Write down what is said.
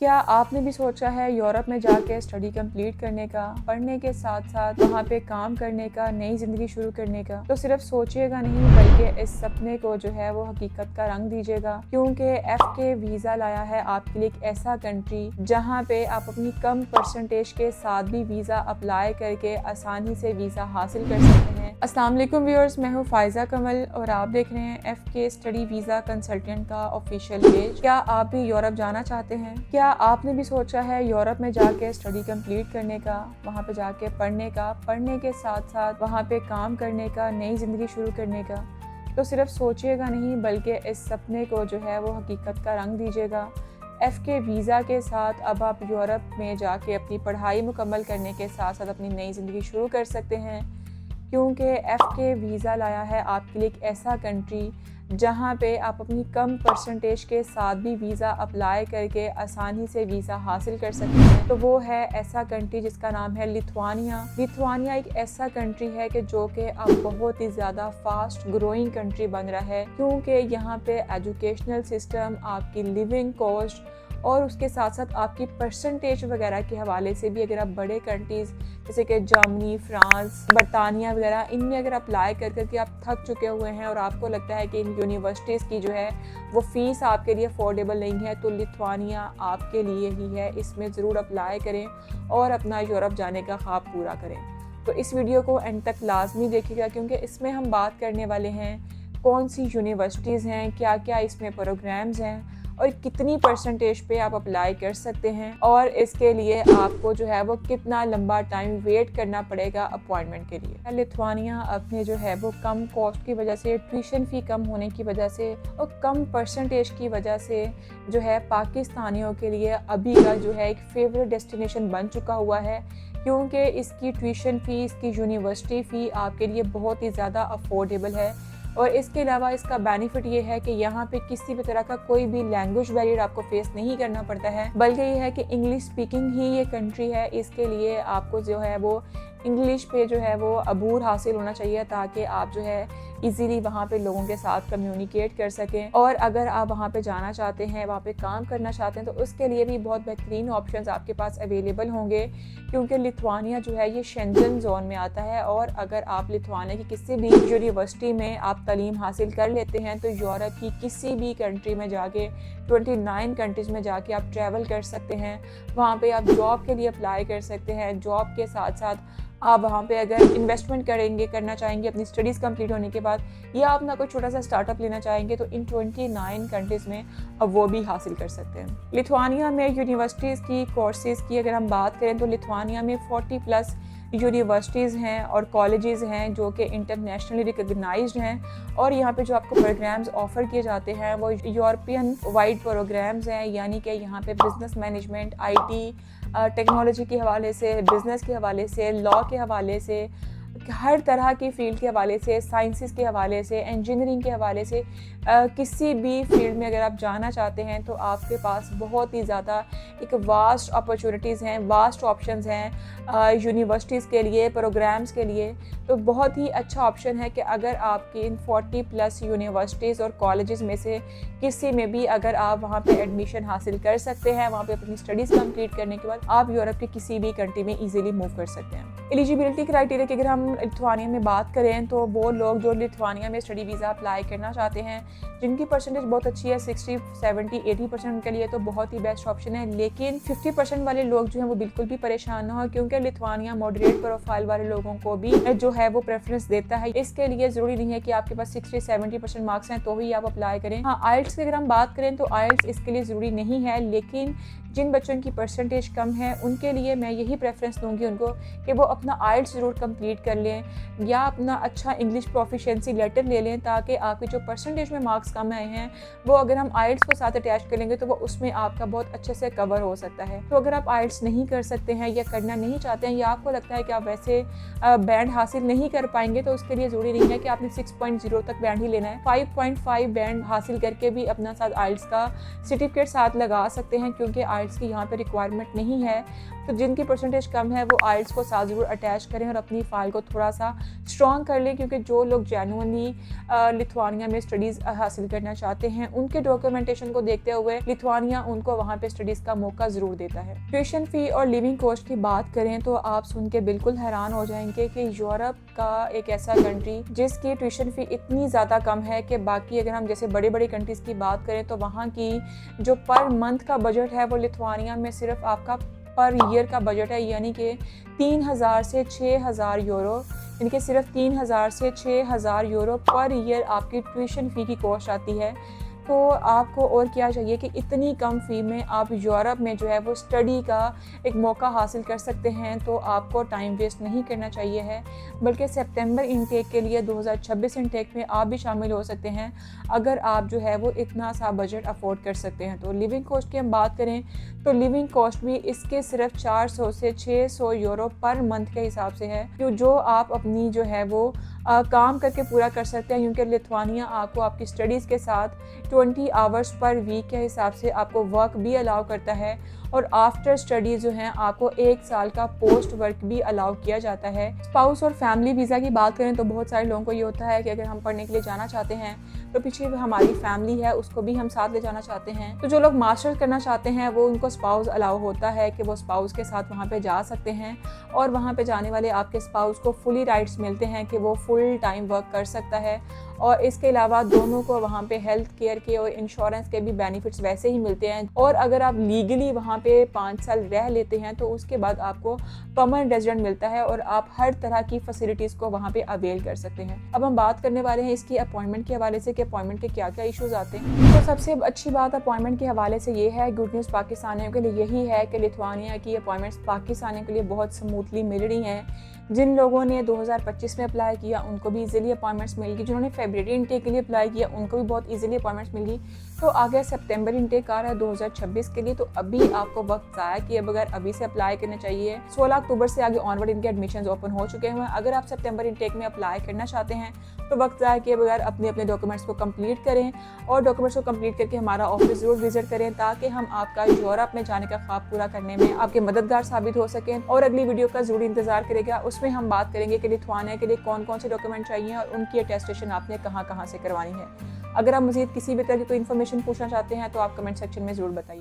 क्या आपने भी सोचा है यूरोप में जाके स्टडी कंप्लीट करने का, पढ़ने के साथ साथ वहाँ पे काम करने का, नई ज़िंदगी शुरू करने का? तो सिर्फ सोचिएगा नहीं बल्कि इस सपने को जो है वो हकीकत का रंग दीजिएगा, क्योंकि FK वीज़ा लाया है आपके लिए एक ऐसा कंट्री जहाँ पे आप अपनी कम परसेंटेज के साथ भी वीज़ा अप्लाई करके आसानी से वीज़ा हासिल कर सकते हैं। अस्सलाम वालेकुम व्यूअर्स, मैं हूँ फाइज़ा कमल और आप देख रहे हैं FK स्टडी वीज़ा कंसल्टेंट का ऑफिशियल पेज। क्या आप भी यूरोप जाना चाहते हैं? क्या आपने भी सोचा है यूरोप में जाके स्टडी कंप्लीट करने का, वहाँ पे जाके पढ़ने का, पढ़ने के साथ साथ वहाँ पे काम करने का, नई ज़िंदगी शुरू करने का? तो सिर्फ सोचिएगा नहीं बल्कि इस सपने को जो है वो हकीकत का रंग दीजिएगा। FK वीज़ा के साथ अब आप यूरोप में जाके अपनी पढ़ाई मुकम्मल करने के साथ साथ अपनी नई ज़िंदगी शुरू कर सकते हैं, क्योंकि FK वीज़ा लाया है आपके लिए एक ऐसा कंट्री जहाँ पे आप अपनी कम परसेंटेज के साथ भी वीज़ा अप्लाई करके आसानी से वीज़ा हासिल कर सकते हैं। तो वो है ऐसा कंट्री जिसका नाम है लिथुआनिया। लिथुआनिया एक ऐसा कंट्री है कि जो कि अब बहुत ही ज़्यादा फास्ट ग्रोइंग कंट्री बन रहा है, क्योंकि यहाँ पे एजुकेशनल सिस्टम, आपकी लिविंग कॉस्ट और उसके साथ साथ आपकी परसेंटेज वगैरह के हवाले से भी, अगर आप बड़े कंट्रीज़ जैसे कि जर्मनी, फ्रांस, बरतानिया वगैरह, इनमें अगर अप्लाई कर करके आप थक चुके हुए हैं और आपको लगता है कि इन यूनिवर्सिटीज़ की जो है वो फ़ीस आपके लिए अफोर्डेबल नहीं है, तो लिथुआनिया आपके लिए ही है। इसमें ज़रूर अप्लाई करें और अपना यूरोप जाने का ख्वाब पूरा करें। तो इस वीडियो को एंड तक लाजमी देखिएगा, क्योंकि इसमें हम बात करने वाले हैं कौन सी यूनिवर्सिटीज़ हैं, क्या क्या इसमें प्रोग्राम्स हैं और कितनी परसेंटेज पे आप अप्लाई कर सकते हैं, और इसके लिए आपको जो है वो कितना लंबा टाइम वेट करना पड़ेगा अपॉइंटमेंट के लिए। लिथुआनिया अपने जो है वो कम कॉस्ट की वजह से, ट्यूशन फ़ी कम होने की वजह से और कम परसेंटेज की वजह से जो है पाकिस्तानियों के लिए अभी का जो है एक फेवरेट डेस्टिनेशन बन चुका हुआ है, क्योंकि इसकी ट्यूशन फ़ी, इसकी यूनिवर्सिटी फ़ी आपके लिए बहुत ही ज़्यादा अफोर्डेबल है। और इसके अलावा इसका बेनिफिट ये है कि यहाँ पे किसी भी तरह का कोई भी लैंग्वेज बैरियर आपको फेस नहीं करना पड़ता है, बल्कि ये है कि इंग्लिश स्पीकिंग ही ये कंट्री है। इसके लिए आपको जो है वो इंग्लिश पे जो है वो अबूर हासिल होना चाहिए, ताकि आप जो है इजीली वहाँ पे लोगों के साथ कम्युनिकेट कर सकें। और अगर आप वहाँ पे जाना चाहते हैं, वहाँ पे काम करना चाहते हैं, तो उसके लिए भी बहुत बेहतरीन ऑप्शंस आपके पास अवेलेबल होंगे, क्योंकि लिथुआनिया जो है ये शेंजन जोन में आता है। और अगर आप लिथुआनिया की किसी भी यूनिवर्सिटी में आप तालीम हासिल कर लेते हैं, तो यूरोप की किसी भी कंट्री में जाके 29 कंट्रीज़ में जाके आप ट्रैवल कर सकते हैं। वहाँ पे आप जॉब के लिए अप्लाई कर सकते हैं। जॉब के साथ साथ आप वहाँ पे अगर इन्वेस्टमेंट करना चाहेंगे अपनी स्टडीज़ कंप्लीट होने के बाद, या अपना कोई छोटा सा स्टार्टअप लेना चाहेंगे, तो इन 29 कंट्रीज़ में अब वो भी हासिल कर सकते हैं। लिथुआनिया में यूनिवर्सिटीज़ की कोर्सेज़ की अगर हम बात करें, तो लिथुआनिया में 40+ यूनिवर्सिटीज़ हैं और कॉलेजेस हैं जो कि इंटरनेशनली रिकग्नाइज्ड हैं। और यहाँ पे जो आपको प्रोग्राम्स ऑफ़र किए जाते हैं वो यूरोपियन वाइड प्रोग्राम्स हैं, यानी कि यहाँ पे बिज़नेस मैनेजमेंट, IT, टेक्नोलॉजी के हवाले से, बिज़नेस के हवाले से, लॉ के हवाले से, हर तरह की फ़ील्ड के हवाले से, साइंसेस के हवाले से, इंजीनियरिंग के हवाले से, किसी भी फील्ड में अगर आप जाना चाहते हैं तो आपके पास बहुत ही ज़्यादा एक वास्ट अपॉर्चुनिटीज़ हैं, वास्ट ऑप्शंस हैं यूनिवर्सिटीज़ के लिए, प्रोग्राम्स के लिए। तो बहुत ही अच्छा ऑप्शन है कि अगर आपकी इन 40+ यूनिवर्सिटीज़ और कॉलेजेस में से किसी में भी अगर आप वहाँ पे एडमिशन हासिल कर सकते हैं, वहाँ पे अपनी स्टडीज़ कंप्लीट करने के बाद आप यूरोप के किसी भी कंट्री में इजीली मूव कर सकते हैं। एलिजिबिलिटी क्राइटेरिया की अगर हम लिथुआनिया में बात करें, तो वो लोग जो लिथुआनिया में स्टडी वीज़ा अप्लाई करना चाहते हैं, जिनकी परसेंटेज बहुत अच्छी है, 60, 70, 80% के लिए तो बहुत ही बेस्ट ऑप्शन है। लेकिन 50% वाले लोग जो हैं वो बिल्कुल भी परेशान ना हो, क्योंकि लिथुआनिया मॉडरेट प्रोफाइल वाले लोगों को भी जो है वो प्रेफरेंस देता है। इसके लिए ज़रूरी नहीं है कि आपके पास 60-70% मार्क्स हैं तो ही आप अप्लाई करें। हाँ, आइल्स की अगर हम बात करें तो आइल्स इसके लिए ज़रूरी नहीं है, लेकिन जिन बच्चों की परसेंटेज कम है उनके लिए मैं यही प्रेफरेंस दूंगी उनको कि वो अपना आइल्स ज़रूर कंप्लीट कर लें, या अपना अच्छा इंग्लिश प्रोफिशिएंसी लेटर ले लें, ताकि आपके जो परसेंटेज में मार्क्स कम आए हैं वो अगर हम आइल्स को साथ अटैच कर लेंगे तो वो उसमें आपका बहुत अच्छे से कवर हो सकता है। तो अगर आप आइल्स नहीं कर सकते हैं या करना नहीं चाहते हैं, या आपको लगता है कि आप वैसे बैंड हासिल नहीं कर पाएंगे, तो उसके लिए ज़रूरी नहीं है कि आपने 6.0 तक बैंड ही लेना है। 5.5 बैंड हासिल करके भी अपना साथ आइल्स का सर्टिफिकेट साथ लगा सकते हैं, क्योंकि आइल्स की यहाँ पे रिक्वायरमेंट नहीं है, तो जिनकी परसेंटेज कम है वो आइल्स को साथ ज़रूर अटैच करें और अपनी फ़ाइल को थोड़ा सा स्ट्रॉन्ग कर लें, क्योंकि जो लोग जेन्युइनली लिथुआनिया में स्टडीज़ हासिल करना चाहते हैं उनके डॉक्यूमेंटेशन को देखते हुए लिथुआनिया उनको वहाँ पे स्टडीज़ का मौका ज़रूर देता है। ट्यूशन फ़ी और लिविंग कॉस्ट की बात करें तो आप सुन के बिल्कुल हैरान हो जाएंगे कि यूरोप का एक ऐसा कंट्री जिसकी ट्यूशन फ़ी इतनी ज़्यादा कम है कि बाकी अगर हम जैसे बड़ी बड़ी कंट्रीज़ की बात करें तो वहाँ की जो पर मंथ का बजट है वो लिथुआनिया में सिर्फ आपका पर ईयर का बजट है, यानी कि 3000 से 6000 यूरो, यानी कि सिर्फ 3000 से 6000 यूरो पर ईयर आपकी ट्यूशन फ़ी की कॉस्ट आती है। तो आपको और क्या चाहिए कि इतनी कम फ़ी में आप यूरोप में जो है वो स्टडी का एक मौका हासिल कर सकते हैं। तो आपको टाइम वेस्ट नहीं करना चाहिए है, बल्कि सितंबर इनटेक के लिए 2026 इनटेक में आप भी शामिल हो सकते हैं अगर आप जो है वो इतना सा बजट अफोर्ड कर सकते हैं। तो लिविंग कॉस्ट की हम बात करें तो लिविंग कॉस्ट भी इसके सिर्फ 400 से 600 यूरो पर मंथ के हिसाब से है, जो आप अपनी जो है वो काम करके पूरा कर सकते हैं, क्योंकि लिथुआनिया आपको आपकी स्टडीज़ के साथ 20 आवर्स पर वीक के हिसाब से आपको वर्क भी अलाउ करता है और आफ्टर स्टडी जो है आपको 1 साल का पोस्ट वर्क भी अलाउ किया जाता है। स्पाउस और फैमिली वीज़ा की बात करें तो बहुत सारे लोगों को ये होता है कि अगर हम पढ़ने के लिए जाना चाहते हैं तो पीछे हमारी फैमिली है उसको भी हम साथ ले जाना चाहते हैं। तो जो लोग मास्टर्स करना चाहते हैं वो उनको स्पाउस अलाउ होता है कि वो स्पाउस के साथ वहाँ पे जा सकते हैं और वहाँ पे जाने वाले आपके स्पाउस को फुली राइट्स मिलते हैं कि वो फुल टाइम वर्क कर सकता है और इसके अलावा दोनों को वहाँ पे हेल्थ केयर के और इंश्योरेंस के भी बेनिफिट्स वैसे ही मिलते हैं। और अगर आप लीगली वहाँ पे 5 साल रह लेते हैं तो उसके बाद आपको परमानेंट रेजिडेंट मिलता है और आप हर तरह की फैसिलिटीज़ को वहाँ पे अवेल कर सकते हैं। अब हम बात करने वाले हैं इसकी अपॉइंटमेंट के हवाले से कि अपॉइंटमेंट के क्या क्या इश्यूज आते हैं। तो सबसे अच्छी बात अपॉइंटमेंट के हवाले से ये है, गुड न्यूज़ पाकिस्तानियों के लिए यही है कि लिथुआनिया की अपॉइंटमेंट्स पाकिस्तानियों के लिए बहुत स्मूथली मिल रही हैं। जिन लोगों ने 2025 में अप्लाई किया उनको भी इजीली अपॉइंटमेंट्स मिल गई, जिन्होंने फरवरी इनटेक के लिए अप्लाई किया उनको भी बहुत इजीली अपॉइंटमेंट्स मिल गई। तो आगे सितंबर इनटेक आ रहा है 2026 के लिए, तो अभी आपको वक्त ज़ाया किए बगैर अभी से अप्लाई करना चाहिए। 16 अक्टूबर से आगे ऑनवर्ड इनके एडमिशन्स ओपन हो चुके हैं। अगर आप सितंबर इनटेक में अप्लाई करना चाहते हैं तो वक्त ज़ाया किए बगैर अपने डॉक्यूमेंट्स को कंप्लीट करें और डॉक्यूमेंट्स को कंप्लीट करके हमारा ऑफिस ज़रूर विजिट करें ताकि हम आपका यूरोप में जाने का ख्वाब पूरा करने में आपके मददगार साबित हो सकें। और अगली वीडियो का ज़रूर इंतजार करेगा, उसमें हम बात करेंगे कि लिथुआनिया के लिए कौन कौन से डॉक्यूमेंट चाहिए और उनकी अटेस्टेशन आपने कहाँ से करवानी है। अगर आप मज़ीद किसी भी तरह की कोई इन्फॉर्मेशन पूछना चाहते हैं तो आप कमेंट सेक्शन में ज़रूर बताइए।